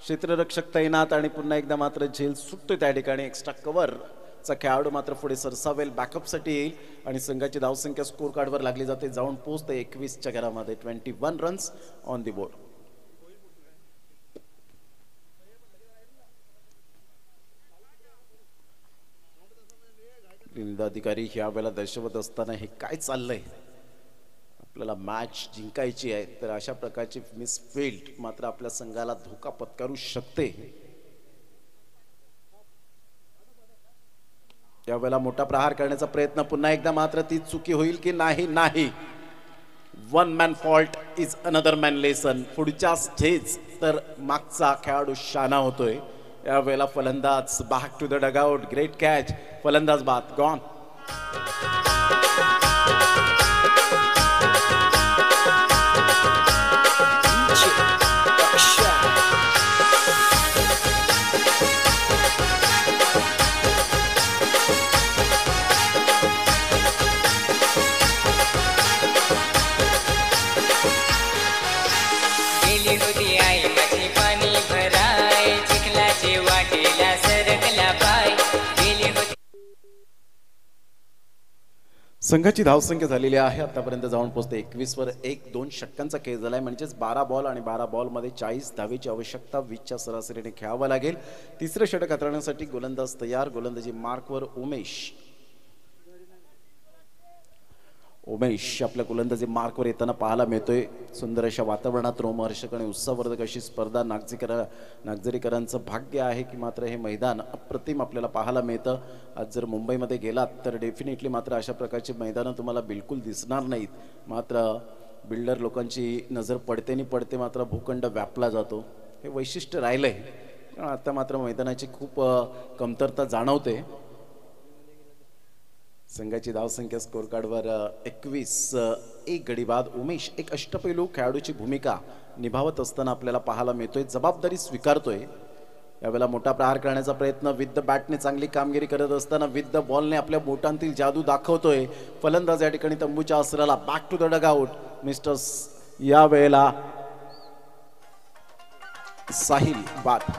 क्षेत्ररक्षक तैनात आणि पुन्हा एकदा मात्र झेल सुटतोय त्या ठिकाणी. एक्स्ट्रा कव्हरचा खेळाडू मात्र पुढे सरसावेल, बॅकअपसाठी येईल आणि संघाची धावसंख्या स्कोर कार्डवर लागली जाते. जाऊन पोहोचते 21च्या घरामध्ये. 21 रन्स ऑन दी बोर्ड. अधिकारी ह्या वेळेला दर्शवत असताना हे काय चाललंय, आपल्याला मॅच जिंकायची आहे, तर अशा प्रकारची मिसफील्ड मात्र आपल्या संघाला धोका पत्करू शकते. यावेळेला मोठा प्रहार करण्याचा प्रयत्न, पुन्हा एकदा मात्र ती चुकी होईल की नाही. नाही, one man fault is another man lesson. पुढच्या स्टेज तर मागचा खेळाडू शाना होतोय. यावेळेला फलंदाज back to the dugout. Great catch. फलंदाज बाद गॉन. संघाची धावसंख्या झालेली आहे आतापर्यंत जाऊन पोहोचते 21 वर. 1-2 षटकांचा खेळ झालाय, म्हणजेच 12 बॉल आणि 12 बॉलमध्ये 40 धावेची आवश्यकता 20च्या सरासरीने खेळावं लागेल. तिसरं षटक हाताळण्यासाठी गोलंदाज तयार. गोलंदाजी मार्कवर उमेश आपल्या गोलंदाजी मार्कवर येताना पाहायला मिळतोय. सुंदर अशा वातावरणात रोमहर्षक आणि उत्साहवर्धक अशी स्पर्धा. नागझरीकरांचं भाग्य आहे की मात्र हे मैदान अप्रतिम आपल्याला पाहायला मिळतं. आज जर मुंबईमध्ये गेलात तर डेफिनेटली मात्र अशा प्रकारची मैदानं तुम्हाला बिलकुल दिसणार नाहीत. मात्र बिल्डर लोकांची नजर पडते मात्र भूखंड व्यापला जातो. हे वैशिष्ट्य राहिलंय. आता मात्र मैदानाची खूप कमतरता जाणवते. संघाची धावसंख्या स्कोर कार्डवर 21. एक गडी बाद. उमेश एक अष्टपैलू खेळाडूची भूमिका निभावत असताना आपल्याला पाहायला मिळतोय. जबाबदारी स्वीकारतोय. यावेळेला मोठा प्रहार करण्याचा प्रयत्न. विथ द बॅटने चांगली कामगिरी करत असताना विथ द बॉलने आपल्या बोटांतील जादू दाखवतोय. फलंदाज या ठिकाणी तंबूच्या आसराला. Back to the dugout misters. यावेळेला साहिल बाद.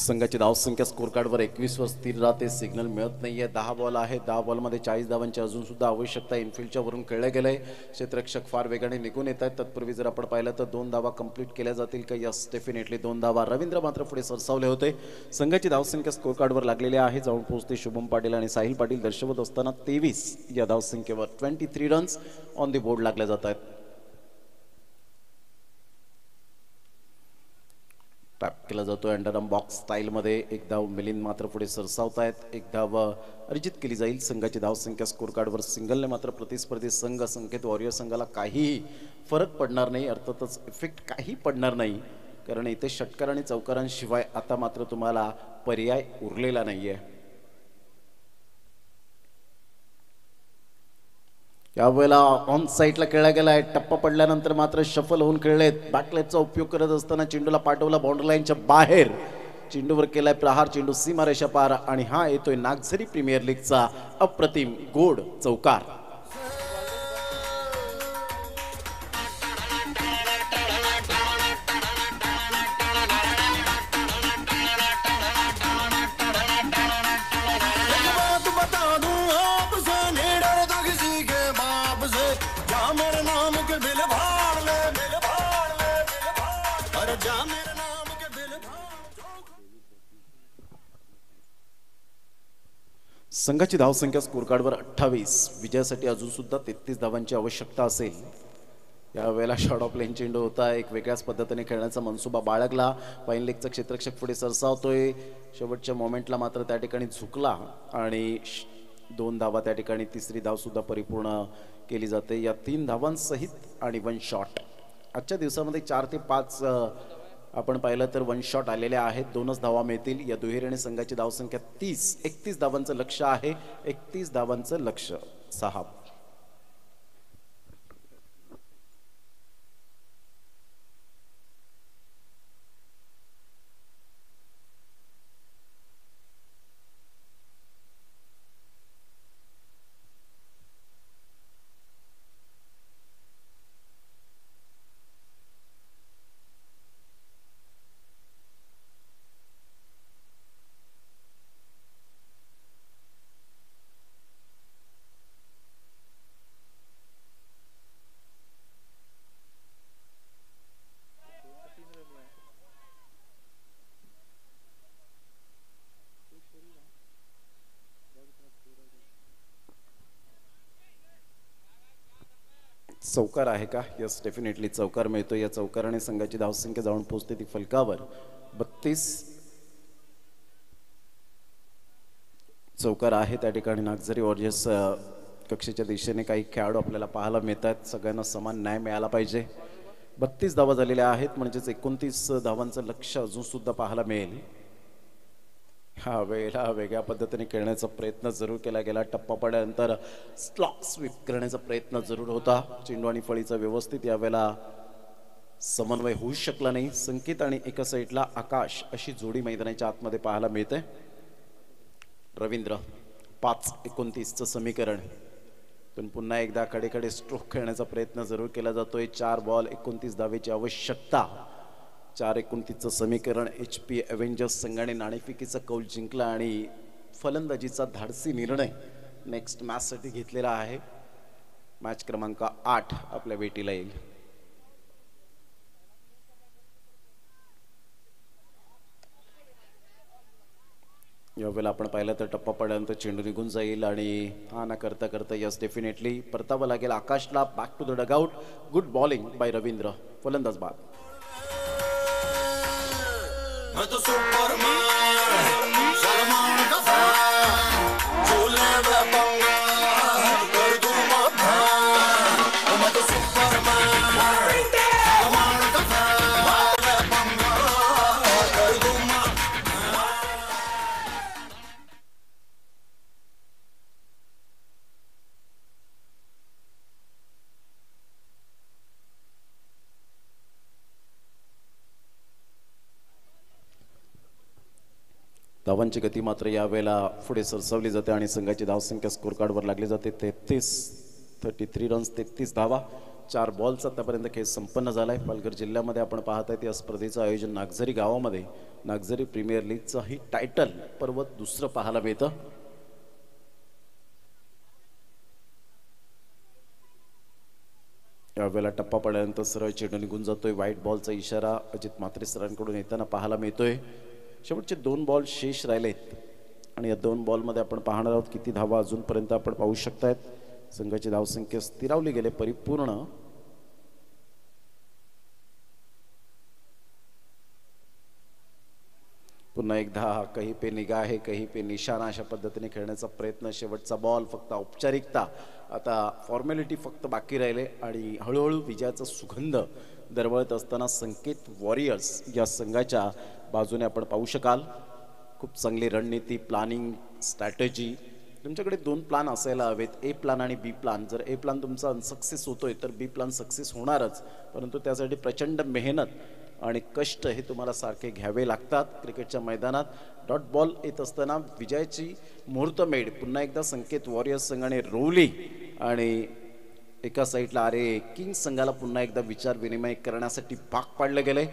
संघाची धावसंख्या स्कोर कार्डवर 21 वर स्थिर राहते. सिग्नल मिळत नाहीये. 10 बॉल आहे. 10 बॉलमध्ये 40 धावांची अजून सुद्धा आवश्यकता इनफिल्डच्या वरून खेळलं गेलंय. क्षेत्ररक्षक फार वेगाने निघून येत आहेत. तत्पूर्वी जर आपण पाहिलं तर 2 धावा कंप्लीट केल्या जातील का? यस, डेफिनेटली 2 धावा. रवींद्र मात्र पुढे सरसावले होते. संघाची धावसंख्या स्कोर कार्डवर लागलेली आहे. जाऊन पोहोचते शुभम पाटील आणि साहिल पाटील दर्शवत असताना 23 या धावसंख्येवर. 23 रन्स ऑन दी बोर्ड लागल्या जात आहेत. टॅप केला जातोय अंडरआर्म बॉक्स स्टाईलमध्ये. एक धाव मिलिंद मात्र पुढे सरसावतायत. एक धाव अर्जित केली जाईल. संघाची धावसंख्या स्कोर कार्डवर सिंगलने मात्र प्रतिस्पर्धी संघ संकेत वॉरियर संघाला काहीही फरक पडणार नाही. अर्थातच इफेक्ट काही पडणार नाही, कारण इथे षटकार आणि चौकारांशिवाय आता मात्र तुम्हाला पर्याय उरलेला नाहीये. यावेळेला ऑन साईडला खेळला गेलाय. टप्पा पडल्यानंतर मात्र शफल होऊन खेळलेत. बॅकलेटचा उपयोग करत असताना चेंडूला पाठवला बाउंड्री लाईनच्या बाहेर. चेंडूवर केलाय प्रहार. चेंडू सीमारेषा पार आणि हा येतोय नागझरी प्रीमियर लीगचा अप्रतिम गोड चौकार. संघाची धावसंख्या स्कोर कार्डवर 28. विजयासाठी अजून सुद्धा 33 धावांची आवश्यकता असेल. यावेळेला शॉट ऑफ लेन चेंडू होता. एक वेगळ्याच पद्धतीने खेळण्याचा मनसुबा बाळगला. फाईन लेगचा क्षेत्ररक्षक पुढे सरसावतोय. शेवटच्या मोमेंटला मात्र त्या ठिकाणी झुकला आणि 2 धावा त्या ठिकाणी. तिसरी धाव सुद्धा परिपूर्ण केली जाते या 3 धावांसहित आणि 1 शॉट. आजच्या दिवसामध्ये 4 ते 5 आपण पाहिलं तर 1 शॉट आलेले आहेत. 2च धावा मिळतील. या दुहेरीने संघाची धावसंख्या 31 धावांचं लक्ष आहे. 31 धावांचं लक्ष. 6. चौकार आहे का? यस, डेफिनेटली चौकार मिळतो. या चौकाराने संघाची धावसंख्या जाऊन पोहोचते ती फलकावर 32. चौकार आहे त्या ठिकाणी. नागझरी वॉरियर्स कक्षेच्या दिशेने काही खेळाडू आपल्याला पाहायला मिळतात. सगळ्यांना समान न्याय मिळाला पाहिजे. 32 धावा झालेल्या आहेत म्हणजेच 29 धावांचं लक्ष अजून सुद्धा पाहायला मिळेल. हा वेळेला वेगळ्या पद्धतीने खेळण्याचा प्रयत्न जरूर केला गेला. टप्पा पडल्यानंतर स्लॉक स्वीप करण्याचा प्रयत्न जरूर होता. चेंडू आणि फळीचा व्यवस्थित यावेळेला समन्वय होऊ शकला नाही. संकेत आणि एका साईडला आकाश अशी जोडी मैदानाच्या आतमध्ये पाहायला मिळते. रवींद्र 5-29चं समीकरण. पण पुन्हा एकदा कडेकडे स्ट्रोक खेळण्याचा प्रयत्न जरूर केला जातोय. 4 बॉल 29 धावेची आवश्यकता. 4-29चं समीकरण. HP अव्हेंजर्स संघाने नाणेफेकीचा कौल जिंकला आणि फलंदाजीचा धाडसी निर्णय नेक्स्ट मॅचसाठी घेतलेला आहे. मॅच क्रमांक 8 आपल्या भेटीला येईल. यावेळेला आपण पाहिलं तर टप्पा पडल्यानंतर चेंडू निघून जाईल आणि हा ना करता करता यस डेफिनेटली परतावं लागेल आकाशला. Back to the dugout. Good bowling by Ravindra. फलंदाज बाद. मैं तो सुपरमैन सलमान का फैन झूले में पंगा कर दूं मत. मैं तो सुपरमैन सलमान का फैन पंगा कर दूं मत. धावांची गती मात्र यावेळेला पुढे सरसावली जाते आणि संघाची धावसंख्या स्कोर कार्डवर लागली जाते. 33 रन्स 33 धावा. 4 बॉलचा आतापर्यंत खेळ संपन्न झालाय. पालघर जिल्ह्यामध्ये आपण पाहत आहेत या स्पर्धेचं आयोजन नागझरी गावामध्ये. नागझरी प्रीमियर लीगचं ही टायटल पर्व दुसरं पाहायला मिळतं. यावेळेला टप्पा पडल्यानंतर सरळ चेंडू निघून जातोय. व्हाईट बॉलचा इशारा अजित म्हात्रे सरांकडून येताना पाहायला मिळतोय. शेवटचे 2 बॉल शेष राहिलेत आणि या 2 बॉलमध्ये आपण पाहणार आहोत किती धावा अजूनपर्यंत आपण पाहू शकतायत. संघाची धावसंख्या स्थिरावली गेले परिपूर्ण. पुन्हा एकदा कहीं पे निगाह है कहीं पे निशाणा अशा पद्धतीने खेळण्याचा प्रयत्न. शेवटचा बॉल फक्त औपचारिकता. आता फॉर्मॅलिटी फक्त बाकी राहिले आणि हळूहळू विजयाचा सुगंध दरवळत असताना संकेत वॉरियर्स या संघाच्या बाजूने आपण पाहू शकाल. खूप चांगली रणनीती, प्लॅनिंग, स्ट्रॅटेजी. तुमच्याकडे 2 प्लॅन असायला हवेत. ए प्लॅन आणि बी प्लॅन. जर ए प्लॅन तुमचा अनसक्सेस होतोय तर बी प्लॅन सक्सेस होणारच. परंतु त्यासाठी प्रचंड मेहनत आणि कष्ट हे तुम्हाला सारखे घ्यावे लागतात क्रिकेटच्या मैदानात. डॉट बॉल येत असताना विजयाची मुहूर्तमेढ पुन्हा एकदा संकेत वॉरियर्स संघाने रोवली आणि एका साईडला किंग्स संघाला पुन्हा एकदा विचार विनिमय करण्यासाठी भाग पाडले गेले.